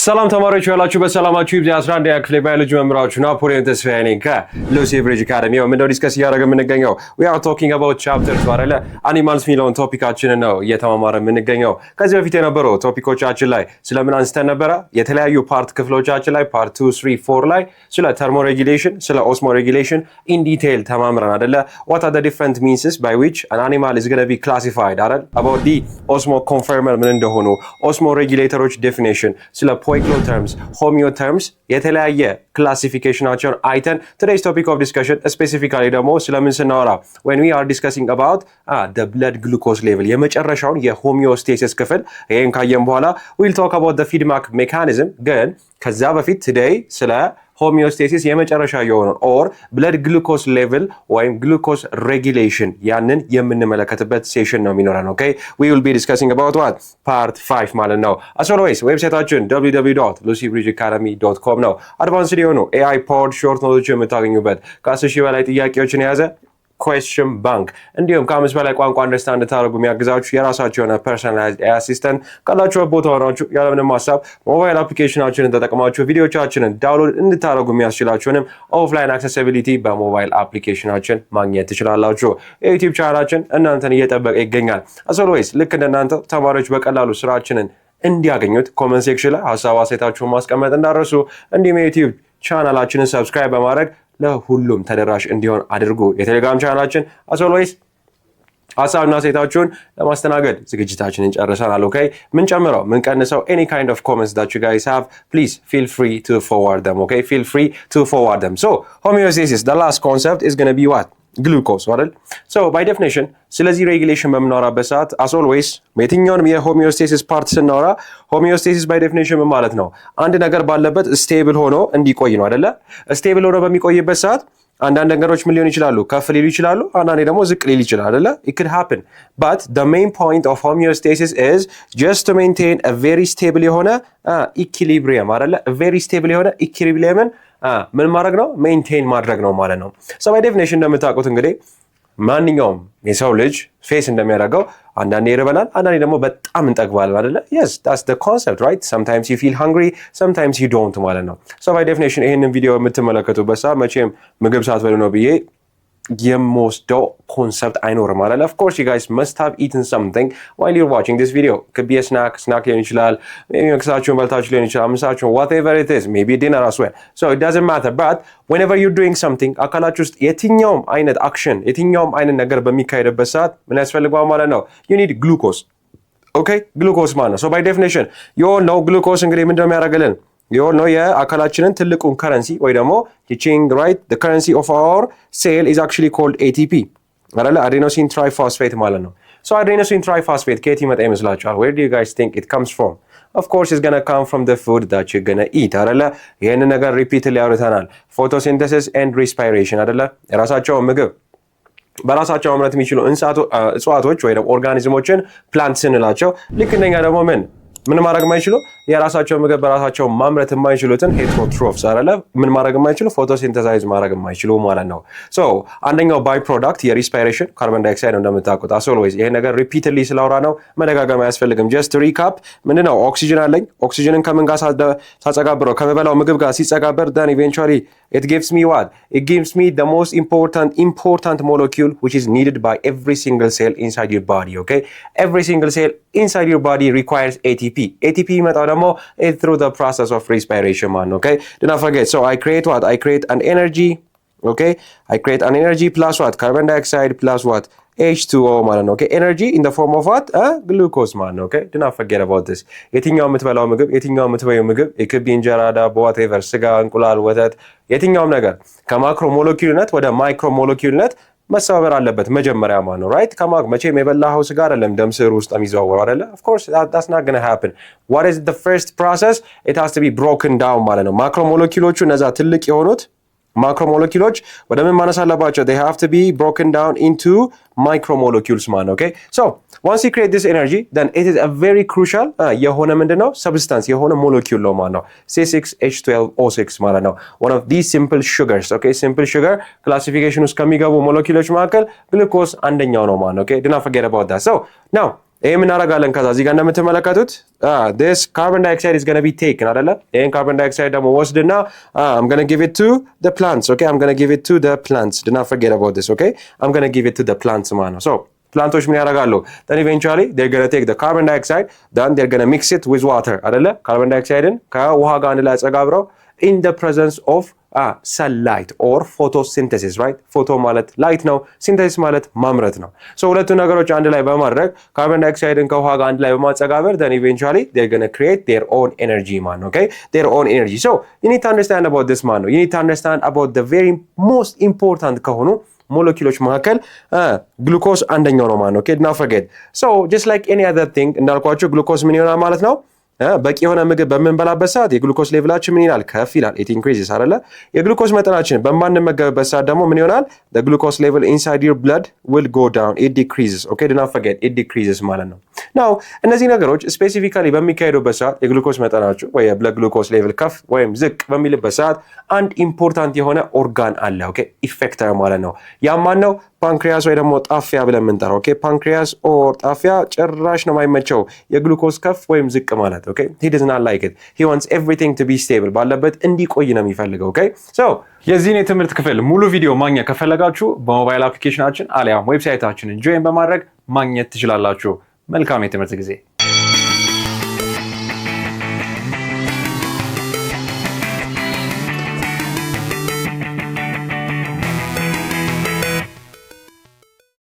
ሰላም ተማሪዎች ያላችሁ በሰላማችሁ ይብዛ። 11 ክፍል ባዮሎጂ መምህራችሁ ናፖሊዮን ተስፋዬ ነኝ ከሉሲ ብሪጅ አካዳሚ። ምንድነው ዲስከስ እያደረግን የምንገኘው? we are talking about chapters ባረለ አኒማልስ ሚለውን ቶፒካችንን ነው እየተማማረ የምንገኘው። ከዚህ በፊት የነበረው ቶፒኮቻችን ላይ ስለምን አንስተን ነበረ? የተለያዩ ፓርት ክፍሎቻችን ላይ ፓርት 2 3 4 ላይ ስለ ተርሞ ሬጉሌሽን ስለ ኦስሞ ሬጉሌሽን ኢን ዲቴይል ተማምረን አይደለ? what are the different means by which an animal is going to be classified አይደል? about the osmo conformer ምን እንደሆኑ osmo regulators definition ስለ poikilo terms, homeo terms, የተለያየ ክላሲፊኬሽናቸውን አይተን today's topic of discussion specifically ደግሞ ስለምን ስናወራ when we are discussing about the blood glucose level የመጨረሻውን የሆሚዮስቴሲስ ክፍል ይሄን ካየን በኋላ we'll talk about the feedback mechanism ግን ከዛ በፊት today ስለ homeostasis የመጨረሻ የሆነው or blood glucose level ወይም glucose regulation ያንን የምንመለከትበት ሴሽን ነው የሚኖረን። okay we will be discussing about what part 5 ማለት ነው። as always ዌብሳይታችን www.lucybridgeacademy.com ነው። አድቫንስድ የሆኑ AI powered short notes የምታገኙበት ከ10,000 በላይ ጥያቄዎችን የያዘ question bank እንዲሁም ከአምስት በላይ ቋንቋ አንደርስታንድ እንድታደርጉ የሚያግዛችሁ የራሳችሁ የሆነ personalized AI assistant ካላችሁበት ቦታ ሆናችሁ ያለምንም ሀሳብ ሞባይል አፕሊኬሽናችንን ተጠቅማችሁ ቪዲዮቻችንን ዳውንሎድ እንድታደርጉ የሚያስችላችሁንም ኦፍላይን አክሰሲቢሊቲ በሞባይል አፕሊኬሽናችን ማግኘት ትችላላችሁ። የዩቲዩብ ቻናላችን እናንተን እየጠበቀ ይገኛል። as always ልክ እንደናንተ ተማሪዎች በቀላሉ ስራችንን እንዲያገኙት ኮሜንት ሴክሽን ላይ ሀሳብ አስተያየታችሁን ማስቀመጥ እንዳትረሱ። እንዲሁም የዩቲዩብ ቻናላችንን ሰብስክራይብ በማድረግ ለሁሉም ተደራሽ እንዲሆን አድርጉ። የቴሌግራም ቻናላችን as always ሀሳብና አስተያየታችሁን ለማስተናገድ ዝግጅታችንን ጨርሰናል። okay ምን ጨምረው ምን ቀንሰው any kind of comments that you guys have please feel free to forward them. okay feel free to forward them. so homeostasis the last concept is going to be what glucose አይደል? so by definition ስለዚህ ሬጉሌሽን በምናወራበት ሰዓት as always የትኛውንም የሆሚዮስቴሲስ ፓርት ስናወራ homeostasis by definition ምን ማለት ነው? አንድ ነገር ባለበት ስቴብል ሆኖ እንዲቆይ ነው አይደለ? ስቴብል ሆኖ በሚቆይበት ሰዓት አንዳንድ ነገሮች ምን ሊሆኑ ይችላሉ? ከፍ ሊሉ ይችላሉ። አንዳንዴ ደግሞ ዝቅ ሊል ይችላል አይደለ? it could happen but the main point of homeostasis is just to maintain a very stable የሆነ equilibrium አይደለ? a very stable የሆነ equilibrium ምን ማድረግ ነው? ሜንቴን ማድረግ ነው ማለት ነው። so by definition እንደምታውቁት እንግዲህ ማንኛውም የሰው ልጅ ፌስ እንደሚያደርገው አንዳንዴ ይርበናል፣ አንዳንዴ ደግሞ በጣም እንጠግባለን አይደለ? yes that's the concept right sometimes you feel hungry sometimes you don't ማለት ነው። so by definition ይሄንን ቪዲዮ የምትመለከቱበት ሰዓት መቼም ምግብ ሳትበሉ ነው ብዬ የምወስደው ኮንሰፕት አይኖርም አይደል? of course you guys must have eaten something while you're watching this video. could be a snack ሊሆን ይችላል፣ መክሰሳችሁን በልታችሁ ሊሆን ይችላል፣ ምሳችሁን whatever it is maybe dinner as well. so it doesn't matter but whenever you're doing something አካላችሁ ውስጥ የትኛውም አይነት አክሽን የትኛውም አይነት ነገር በሚካሄድበት ሰዓት ምን ያስፈልገዋል ማለት ነው? you need glucose. okay glucose ማለት ነው። so by definition you all know glucose እንግዲህ ምንድነው የሚያደርግልን? you know የአካላችንን ትልቁን ከረንሲ ወይ ደግሞ teaching right the currency of our cell is actually called ATP አይደለ? adenosine triphosphate ማለት ነው። so adenosine triphosphate ከየት ይመጣ ይመስላችኋል? where do you guys think it comes from? of course it's going to come from the food that you're going to eat አይደለ? ይሄንን ነገር repeatedly ያወራታናል። photosynthesis and respiration አይደለ? የራሳቸው ምግብ በራሳቸው ማምረት የሚችሉ እጽዋቶች ወይ ደግሞ ኦርጋኒዝሞችን ፕላንት ስንላቸው ልክ እንደኛ ደግሞ ምን ማድረግ የማይችሉ የራሳቸው ምግብ በራሳቸው ማምረት የማይችሉትን ሄትሮትሮፍስ አይደለ? ምን ማድረግ የማይችሉ ፎቶሲንተሳይዝ ማድረግ የማይችሉ ማለት ነው። ሶ አንደኛው ባይ ፕሮዳክት የሪስፓይሬሽን ካርቦን ዳይኦክሳይድ እንደምታውቁት as always ይሄ ነገር ሪፒትሊ ስለአውራ ነው መደጋገም አያስፈልግም። ጀስት ሪካፕ ምንድነው? ኦክሲጅን አለኝ። ኦክሲጅንን ከምን ጋር ሳጸጋብረው ከመበላው ምግብ ጋር ሲጸጋበር then eventually it gives me what? it gives me the most important molecule which is needed by every single cell inside your body. okay every single cell inside your body requires ATP መጣው ደግሞ through the process of respiration man. okay do not forget so I create what? I create an energy. okay I create an energy plus what? carbon dioxide plus what? H2O ማለት ነው። okay energy in the form of what? glucose man. okay do not forget about this. የትኛው የምትበላው ምግብ የትኛው የምትበየው ምግብ it could be እንጀራ፣ ዳቦ፣ whatever ስጋ፣ እንቁላል፣ ወተት የትኛውም ነገር ከማክሮ ሞለኪውልነት ወደ ማይክሮ ሞለኪውልነት መሰባበር አለበት መጀመሪያ ማለት ነው። right መቼም የበላኸው ስጋ አይደለም ደም ስር ውስጥ የሚዘዋወረው አይደለ? of course that's not going to happen. what is the first process? it has to be broken down ማለት ነው። ማክሮ ሞለኪውሎቹ እነዛ ትልቅ የሆኑት ማክሮ ሞለኪውሎች ወደ ምን ማነስ አለባቸው? they have to be broken down into micro molecules man. okay so once you create this energy then it is a very crucial የሆነ ምንድነው substance የሆነ molecule ነው ማለት ነው። C6H12O6 ማለት ነው። one of these simple sugars. okay simple sugar classification ውስጥ ከሚገቡ ሞለኪውሎች መካከል ግሉኮስ አንደኛው ነው ማለት ነው። okay do not forget about that. so now ይሄ ምን አደርጋለን ከዛ እዚህ ጋር እንደምትመለከቱት this carbon dioxide is going to be taken አይደለ ይሄን carbon dioxide ደግሞ ወስድና I'm going to give it to the plants okay I'm going to give it to the plants do not forget about this okay I'm going to give it to the plants ማለት ነው so ፕላንቶች ምን ያደርጋሉ then eventually they're going to take the carbon dioxide then they're going to mix it with water አይደለ carbon dioxideን ከውሃ ጋር አንድ ላይ አጸጋብረው in the presence of sunlight or photosynthesis right photo ማለት light ነው synthesis ማለት ማምረት ነው so ሁለቱ ነገሮች አንድ ላይ በማድረግ carbon dioxideን ከውሃ ጋር አንድ ላይ በማጸጋበር then eventually they're going to create their own energy man okay their own energy so you need to understand about this man you need to understand about the very most important ከሆኑ molecules መካከል ግሉኮስ አንደኛው ነው ማለት ነው okay don't forget so just like any other thing እንዳልኳችሁ ግሉኮስ ምን ይሆናል ማለት ነው በቂ የሆነ ምግብ በመንበላበት ሰዓት የግሉኮስ ሌቭላችን ምን ይላል ከፍ ይላል it increases አይደለ የግሉኮስ መጠናችን በማንመገብበት ሰዓት ደግሞ ምን ይሆናል the glucose level inside your blood will go down it decreases okay do not forget it decreases ማለት ነው now እነዚህ ነገሮች ስፔሲፊካሊ በሚካሄዱበት ሰዓት የግሉኮስ መጠናችሁ ወይ የብለድ ግሉኮስ ሌቭል ከፍ ወይም ዝቅ በሚልበት ሰዓት አንድ ኢምፖርታንት የሆነ ኦርጋን አለ okay ኢፌክተር ማለት ነው ያ ማን ነው ፓንክሪያስ ወይ ደግሞ ጣፊያ ብለን የምንጠራው okay ፓንክሪያስ ኦር ጣፊያ ጭራሽ ነው የማይመቸው የግሉኮስ ከፍ ወይም ዝቅ ማለት okay he does not like it he wants everything to be stable ባለበት እንዲቆይ ነው የሚፈልገው okay so የዚህን የትምህርት ክፍል ሙሉ ቪዲዮ ማግኘት ከፈለጋችሁ በሞባይል አፕሊኬሽናችን አሊያም ዌብሳይታችንን ጆይን በማድረግ ማግኘት ትችላላችሁ መልካም የትምህርት ጊዜ